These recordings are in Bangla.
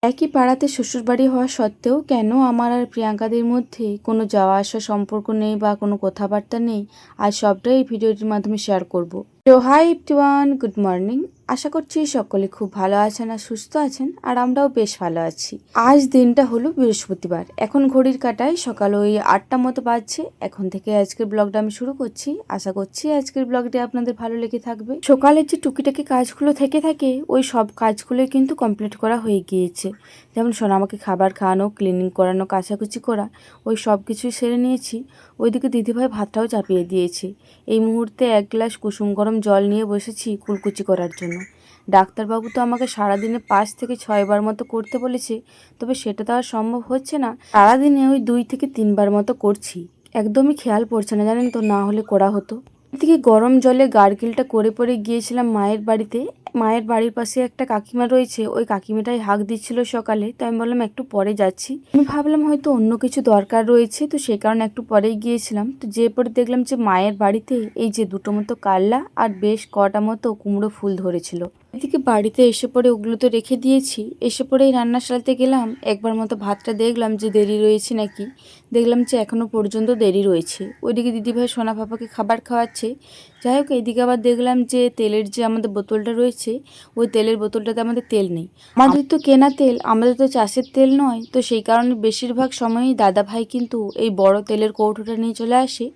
একই পাড়াতে শ্বশুরবাড়ি হওয়া সত্ত্বেও কেন আমার আর প্রিয়াঙ্কাদের মধ্যে কোনো যাওয়া আসার সম্পর্ক নেই বা কোনো কথাবার্তা নেই, আজ সবটাই এই ভিডিওটির মাধ্যমে শেয়ার করব। তো হাই এভরিওয়ান, গুড মর্নিং। আশা করছি সকলে খুব ভালো আছেন আর সুস্থ আছেন, আর আমরাও বেশ ভালো আছি। আজ দিনটা হলো বৃহস্পতিবার, এখন ঘড়ির কাঁটায় সকাল ওই 8টা মতো বাজছে। এখন থেকে আজকের ব্লগটা আমি শুরু করছি। আশা করছি আজকের ব্লগটি আপনাদের ভালো লেগে থাকবে। সকালের যে টুকিটাকি কাজগুলো থেকে থাকে ওই সব কাজগুলোই কিন্তু কমপ্লিট করা হয়ে গিয়েছে। যেমন সোনামাকে খাবার খাওয়ানো, ক্লিনিং করানো, কাচাকুচি করা, ওই সব কিছুই সেরে নিয়েছি। ওইদিকে দিদিভাই ভাতটাও চাপিয়ে দিয়েছে। এই মুহূর্তে এক গ্লাস কুসুম গরম জল নিয়ে বসেছি কুলকুচি করার জন্য। ডাক্তারবাবু তো আমাকে সারাদিনে 5 থেকে 6 বার মতো করতে বলেছে, তবে সেটা তো আর সম্ভব হচ্ছে না। সারাদিনে ওই 2 থেকে 3 বার মতো করছি। একদমই খেয়াল পড়ছে না জানেন তো, না হলে করা হতো। এদিকে গরম জলে গার্গিলটা করে পরে গিয়েছিলাম মায়ের বাড়িতে। মায়ের বাড়ির পাশে একটা কাকিমা রয়েছে, ওই কাকিমাটাই হাঁক দিচ্ছিল সকালে, তো আমি বললাম একটু পরে যাচ্ছি। আমি ভাবলাম হয়তো অন্য কিছু দরকার রয়েছে, তো সেই কারণে একটু পরেই গিয়েছিলাম। তো যে পরে দেখলাম যে মায়ের বাড়িতে এই যে 2টো মতো কাল্লা আর বেশ কটা মতো কুমড়ো ফুল ধরেছিল। এদিকে বাড়িতে এসে পরে ওগুলো তো রেখে দিয়েছি। এসে পরেই রান্নাশালাতে গেলাম, একবার মতো ভাতটা দেখলাম যে দেরি রয়েছে নাকি। দেখলাম যে এখনো পর্যন্ত দেরি রয়েছে। ওইদিকে দিদিভাই সোনা পাপাকে খাবার খাওয়াচ্ছে। যাই হোক, এদিকে আবার দেখলাম যে তেলের যে আমাদের বোতলটা রয়েছে, ওই তেলের বোতলটাতে আমাদের তেল নেই। আমাদের তো কেনা তেল, আমাদের তো চাষের তেল নয়, তো সেই কারণে বেশিরভাগ সময়ই দাদা ভাই কিন্তু এই বড় তেলের কৌটোটা নিয়ে চলে আসে।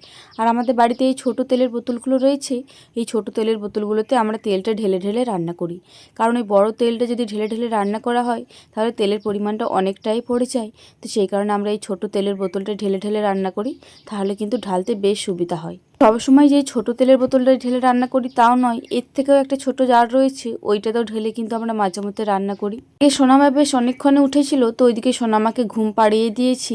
আর আমাদের বাড়িতে এই ছোট তেলের বোতলগুলো রয়েছে, এই ছোট তেলের বোতলগুলোতে আমরা তেলটা ঢেলে ঢেলে রান্না করি। কারণ এই বড় তেলটা যদি ঢেলে ঢেলে রান্না করা হয় তাহলে তেলের পরিমাণটা অনেকটাই পড়ে যায়। তো সেই কারণে আমরা এই ছোট তেলের বোতলটা ঢেলে ঢেলে রান্না করি, তাহলে কিন্তু ঢালতে বেশ সুবিধা হয়। সবসময় যে ছোট তেলের বোতলটা ঢেলে রান্না করি তাও নয়, এর থেকেও একটা ছোট জার রয়েছে, ওইটাতেও ঢেলে কিন্তু আমরা মাঝে মধ্যে রান্না করি। এই সোনামা বেশ অনেকক্ষণে উঠেছিল, তো ওইদিকে সোনামাকে ঘুম পাড়িয়ে দিয়েছি।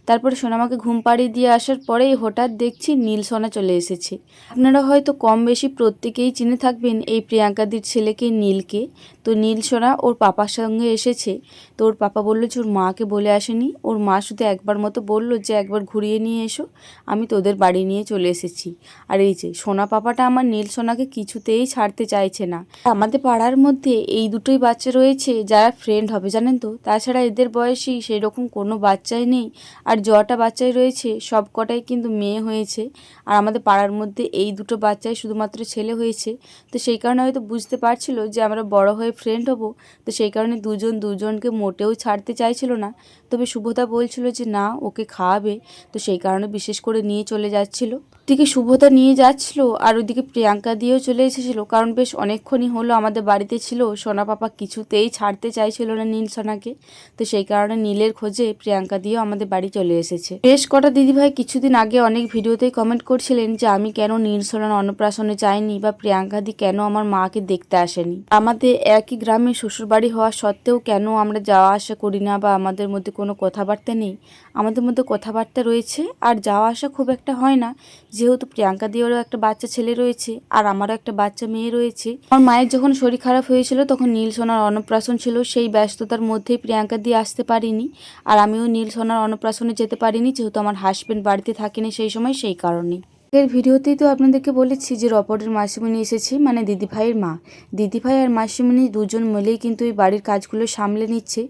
তারপরে সোনামাকে ঘুম পাড়িয়ে দিয়ে আসার পরেই হঠাৎ দেখছি নীল সোনা চলে এসেছে। আপনারা হয়তো কম বেশি প্রত্যেকেই চিনে থাকবেন এই প্রিয়াঙ্কাদির ছেলেকে নীলকে। তো নীল সোনা ওর পাপার সঙ্গে এসেছে। তো ওর পাপা বললো যে ওর মাকে বলে আসেনি, ওর মা শুধু একবার মতো বললো যে একবার ঘুরিয়ে নিয়ে এসো, আমি তোদের বাড়ি নিয়ে চলে এসেছি। আর এই যে সোনা পাপাটা আমার নীল সোনাকে কিছুতেই ছাড়তে চাইছে না। আমাদের পাড়ার মধ্যে এই দুটোই বাচ্চা রয়েছে যারা ফ্রেন্ড হবে জানেন তো, তাছাড়া এদের বয়সী সেই রকম কোনো বাচ্চাই নেই। আর যটা বাচ্চাই রয়েছে সব কটাই কিন্তু মেয়ে হয়েছে, আর আমাদের পাড়ার মধ্যে এই দুটো বাচ্চাই শুধুমাত্র ছেলে হয়েছে। তো সেই কারণে হয়তো বুঝতে পারছিল যে আমরা বড় হয়ে ফ্রেন্ড হব, তো সেই কারণে দুজন দুজনকে মোটেও ছাড়তে চাইছিল না। তবে শুভদা বলছিল যে না, ওকে খাওয়াবে, তো সেই কারণে বিশেষ করে নিয়ে চলে যাচ্ছিল। ওদিকে শুভদা নিয়ে যাচ্ছিল আর ওইদিকে প্রিয়াঙ্কা দিয়েও চলে এসেছিল, কারণ বেশ অনেকক্ষণই হলো আমাদের বাড়িতে ছিল। সোনা পাপা কিছুতেই ছাড়তে চাইছিল না নীল সোনাকে, তো সেই কারণে নীলের খোঁজে প্রিয়াঙ্কা দিয়েও আমাদের বাড়ি চলে এসেছে। বেশ কটা দিদিভাই কিছুদিন আগে অনেক ভিডিওতেই কমেন্ট করছিলেন যে আমি কেন নীল সোনার অন্নপ্রাশনে যাইনি বা প্রিয়াঙ্কা দি কেন আমার মাকে দেখতে আসেনি। আমাদের একই গ্রামে শ্বশুরবাড়ি হওয়া সত্ত্বেও কেন আমরা যাওয়া আসা করি না বা আমাদের মধ্যে কোনো কথাবার্তা নেই। আমাদের মধ্যে কথাবার্তা রয়েছে আর যাওয়া আসা খুব একটা হয় না, যেহেতু প্রিয়াঙ্কা দিয়েরও একটা বাচ্চা ছেলে রয়েছে আর আমারও একটা বাচ্চা মেয়ে রয়েছে। আমার মায়ের যখন শরীর খারাপ হয়েছিল তখন নীল সোনার অন্নপ্রাশন ছিল, সেই ব্যস্ততার মধ্যেই প্রিয়াঙ্কা দিয়ে আসতে পারিনি। আর আমিও নীল সোনার অন্নপ্রাশনে যেতে পারিনি, যেহেতু আমার হাজবেন্ড বাড়িতে থাকেনি সেই সময়, সেই কারণে। এর ভিডিওতেই তো আপনাদেরকে বলেছি যে রপটের মাসিমণি এসেছে, মানে দিদিভাইয়ের মা। দিদিভাই আর মাসিমণি দুজন মিলেই কিন্তু এই বাড়ির কাজগুলো সামলে নিচ্ছে।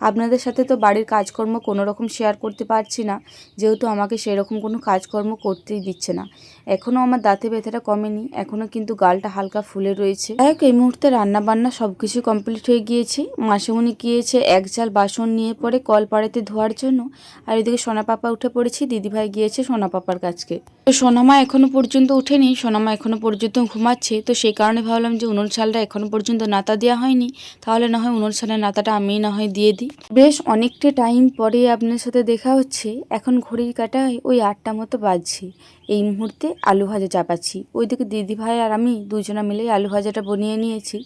আপনাদের সাথে তো বাড়ির কাজকর্ম কোনো রকম শেয়ার করতে পারছি না, যেহেতু আমাকে সেরকম কোনো কাজকর্ম করতেই দিচ্ছে না। এখনও আমার দাঁতে ব্যথাটা কমেনি, এখনও কিন্তু গালটা হালকা ফুলে রয়েছে। যাই হোক, এই মুহূর্তে রান্না বান্না সব কিছু কমপ্লিট হয়ে গিয়েছে। মাসিমণি গিয়েছে এক জাল বাসন নিয়ে পরে কল পাড়াতে ধোয়ার জন্য, আর এদিকে সোনা পাপা উঠে পড়েছি, দিদিভাই গিয়েছে সোনা পাপার কাছকে। তো সোনামা এখনো পর্যন্ত উঠেনি, সোনামা এখনো পর্যন্ত ঘুমাচ্ছে। তো সেই কারণে ভাবলাম যে উনুন চালটা এখনো পর্যন্ত নাতা দেওয়া হয়নি, তাহলে না হয় উনুন চালের নাতাটা আমি না হয় দিয়ে দিই। বেশ অনেকটা টাইম পরে আপনার সাথে দেখা হচ্ছে। এখন ঘড়ির কাঁটায় ওই 8টা মতো বাজছে। এই মুহূর্তে আলু ভাজা চাপাচ্ছি। ওইদিকে দিদিভাই আর আমি দুজনা মিলেই আলু ভাজাটা বানিয়ে নিয়েছি।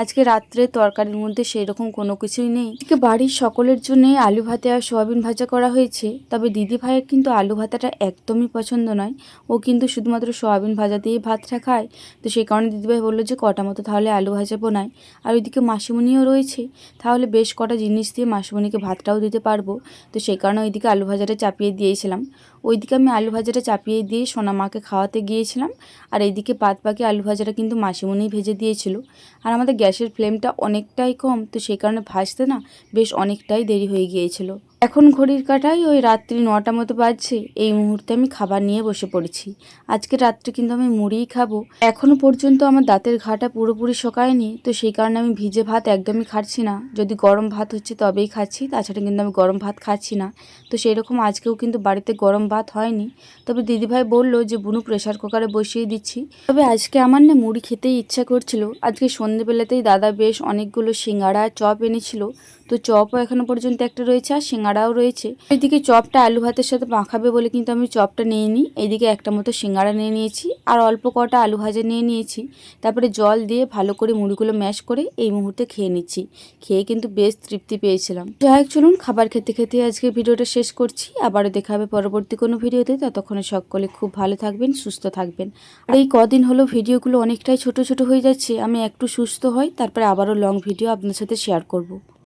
আজকে রাত্রে তরকারির মধ্যে সেই রকম কোনো কিছুই নেই। এদিকে বাড়ির সকলের জন্য আলু ভাতে আর সোয়াবিন ভাজা করা হয়েছে, তবে দিদিভাইয়ের কিন্তু আলু ভাতাটা একদমই পছন্দ নয়। ও কিন্তু শুধুমাত্র সোয়াবিন ভাজা দিয়ে ভাতটা খায়। তো সেই কারণে দিদিভাই বললো যে কটা মতো তাহলে আলু ভাজা বানায়। আর ওইদিকে মাসিমণিও রয়েছে, তাহলে বেশ কটা জিনিস দিয়ে মাসিমণিকে ভাতটাও দিতে পারবো। তো সেই কারণে ওইদিকে আলু ভাজাটা চাপিয়ে দিয়েছিলাম। ওইদিকে আমি আলু ভাজাটা চাপিয়ে দিয়ে সোনামাকে খাওয়াতে গিয়েছিলাম, আর এইদিকে বাদ বাকি আলু ভাজাটা কিন্তু মাসিমণিই ভেজে দিয়েছিল। আর আমাদের গ্যাসের ফ্লেমটা অনেকটাই কম, তো সেই কারণে ভাজতে না বেশ অনেকটাই দেরি হয়ে গিয়েছিল। এখন ঘড়ির কাঁটায় ওই রাত্রি 9টা মতো বাজছে। এই মুহূর্তে আমি খাবার নিয়ে বসে পড়েছি। আজকে রাত্রে কিন্তু আমি মুড়িই খাবো। এখনো পর্যন্ত আমার দাঁতের ঘাটা পুরোপুরি শোকায়নি, তো সেই কারণে আমি ভিজে ভাত একদমই খাচ্ছি না। যদি গরম ভাত হচ্ছে তবেই খাচ্ছি, তাছাড়া কিন্তু আমি গরম ভাত খাচ্ছি না। তো সেই রকম আজকেও কিন্তু বাড়িতে গরম ভাত হয়নি। তবে দিদিভাই বললো যে বুনু প্রেশার কুকারে বসিয়ে দিচ্ছি। তবে আজকে আমার না মুড়ি খেতেই ইচ্ছা করছিল। আজকে সন্ধ্যেবেলাতেই দাদা বেশ অনেকগুলো সিঙ্গাড়া চপ এনেছিল, তো চপও এখনো পর্যন্ত একটা রয়েছে আর সিঙ্গাড়াও রয়েছে। এদিকে চপটা আলু ভাতের সাথে মাখাবে বলে কিন্তু আমি চপটা নিয়ে নিই। এইদিকে একটা মতো সিঙ্গাড়া নিয়ে নিয়েছি আর অল্প কটা আলু ভাজা নিয়ে নিয়েছি। তারপরে জল দিয়ে ভালো করে মুড়িগুলো ম্যাশ করে এই মুহূর্তে খেয়ে নিচ্ছি। খেয়ে কিন্তু বেশ তৃপ্তি পেয়েছিলাম। যাই হোক, চলুন খাবার খেতে খেতে আজকে ভিডিওটা শেষ করছি। আবারও দেখা হবে পরবর্তী কোনো ভিডিওতে। ততক্ষণে সকলে খুব ভালো থাকবেন, সুস্থ থাকবেন। আর এই কদিন হলো ভিডিওগুলো অনেকটাই ছোট ছোট হয়ে যাচ্ছে। আমি একটু সুস্থ হই, তারপরে আবারও লং ভিডিও আপনার সাথে শেয়ার করব।